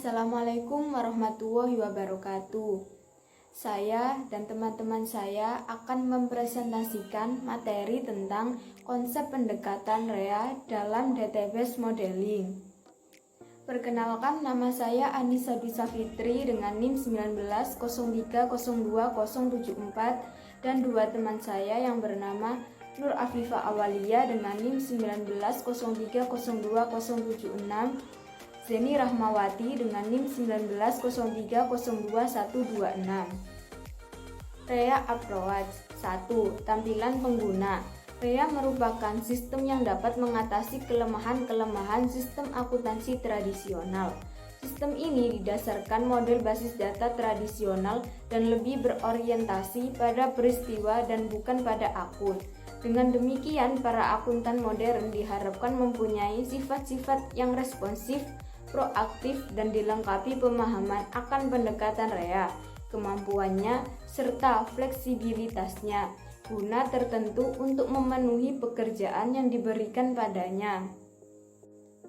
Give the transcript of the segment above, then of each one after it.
Assalamualaikum warahmatullahi wabarakatuh. Saya dan teman-teman saya akan mempresentasikan materi tentang konsep pendekatan REA dalam database modeling. Perkenalkan, nama saya Anissa Bisa Fitri dengan NIM 1903020074 dan dua teman saya yang bernama Nur Afifah Awalia dengan NIM 1903020076, Zeni Rahmawati dengan NIM 1903020126. REA Approach 1. Tampilan pengguna. REA merupakan sistem yang dapat mengatasi kelemahan-kelemahan sistem akuntansi tradisional. Sistem ini didasarkan model basis data tradisional dan lebih berorientasi pada peristiwa dan bukan pada akun. Dengan demikian, para akuntan modern diharapkan mempunyai sifat-sifat yang responsif, proaktif, dan dilengkapi pemahaman akan pendekatan REA, kemampuannya, serta fleksibilitasnya, guna tertentu untuk memenuhi pekerjaan yang diberikan padanya.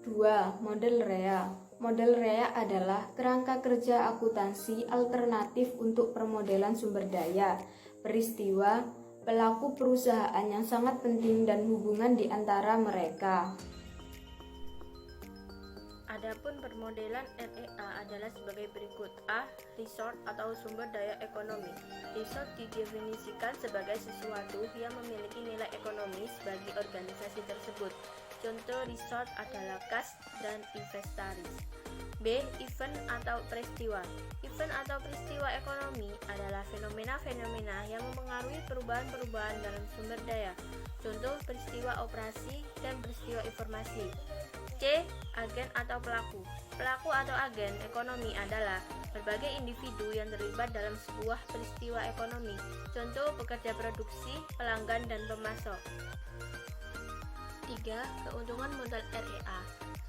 2. Model REA. Model REA adalah kerangka kerja akuntansi alternatif untuk permodelan sumber daya, peristiwa, pelaku perusahaan yang sangat penting dan hubungan di antara mereka. Adapun permodelan REA adalah sebagai berikut. A. Resource atau sumber daya ekonomi. Resource didefinisikan sebagai sesuatu yang memiliki nilai ekonomis bagi organisasi tersebut. Contoh resource adalah kas dan inventaris. B. Event atau peristiwa. Event atau peristiwa ekonomi adalah fenomena-fenomena yang mempengaruhi perubahan-perubahan dalam sumber daya. Contoh peristiwa operasi dan peristiwa informasi. C. Agen atau pelaku. Pelaku atau agen ekonomi adalah berbagai individu yang terlibat dalam sebuah peristiwa ekonomi. Contoh pekerja produksi, pelanggan, dan pemasok. 3. Keuntungan modal REA.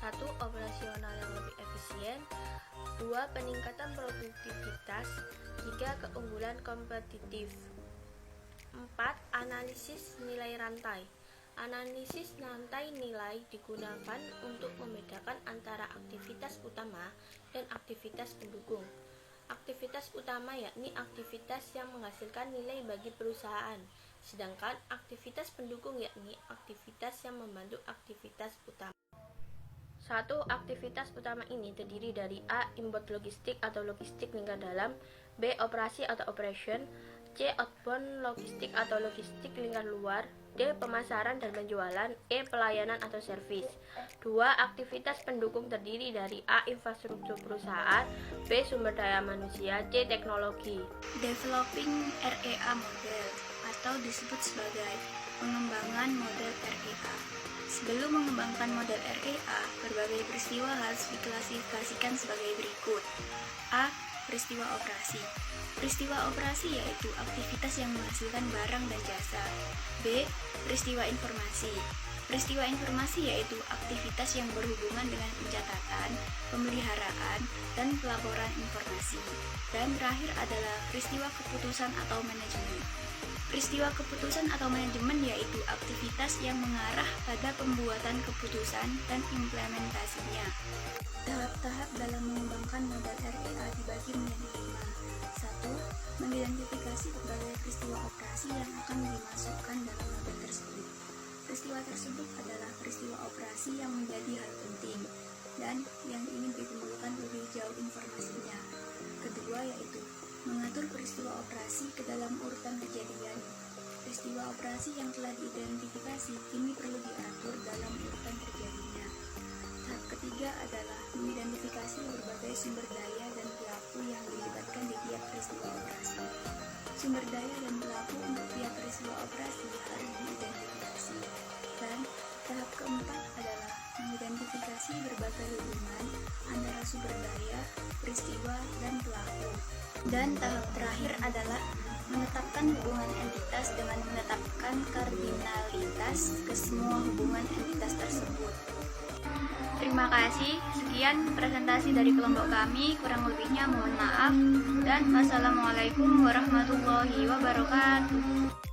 1. Operasional yang lebih efisien. 2. Peningkatan produktivitas. 3. Keunggulan kompetitif. 4. Analisis nilai rantai. Analisis rantai nilai digunakan untuk membedakan antara aktivitas utama dan aktivitas pendukung. Aktivitas utama yakni aktivitas yang menghasilkan nilai bagi perusahaan, sedangkan aktivitas pendukung yakni aktivitas yang membantu aktivitas utama. 1. Aktivitas utama ini terdiri dari A. Inbound logistik atau logistik lingkar dalam, B. Operasi atau operation, C. Outbound logistik atau logistik lingkar luar, D. Pemasaran dan penjualan, E. Pelayanan atau servis. 2. Aktivitas pendukung terdiri dari A. Infrastruktur perusahaan, B. Sumber daya manusia, C. Teknologi. Developing REA model atau disebut sebagai pengembangan model REA. Sebelum mengembangkan model REA, berbagai peristiwa harus diklasifikasikan sebagai berikut. A. Peristiwa operasi. Peristiwa operasi yaitu aktivitas yang menghasilkan barang dan jasa. B. Peristiwa informasi. Peristiwa informasi yaitu aktivitas yang berhubungan dengan pencatatan, pemeliharaan, dan pelaporan informasi. Dan terakhir adalah peristiwa keputusan atau manajemen. Peristiwa keputusan atau manajemen yaitu aktivitas yang mengarah pada pembuatan keputusan dan implementasinya. Tahap-tahap dalam mengembangkan model REA dibagi menjadi 5. 1. Mengidentifikasi berbagai peristiwa operasi yang akan dimasukkan dalam model tersebut. Peristiwa tersebut adalah peristiwa operasi yang menjadi hal penting dan yang ingin dikumpulkan lebih jauh informasinya. Kedua yaitu mengatur peristiwa operasi ke dalam urutan kejadian. Peristiwa operasi yang telah diidentifikasi kini perlu diatur dalam urutan terjadinya. Tahap ketiga adalah mengidentifikasi berbagai sumber daya dan pelaku yang dilibatkan di tiap peristiwa operasi. Sumber daya dan pelaku untuk tiap peristiwa operasi harus diidentifikasi. Dan tahap keempat adalah mengidentifikasi berbagai hubungan antara sumber daya, peristiwa, dan pelaku. Dan tahap terakhir adalah menetapkan hubungan entitas dengan menetapkan kardinalitas ke semua hubungan entitas tersebut. Terima kasih, sekian presentasi dari kelompok kami, kurang lebihnya mohon maaf, dan wassalamualaikum warahmatullahi wabarakatuh.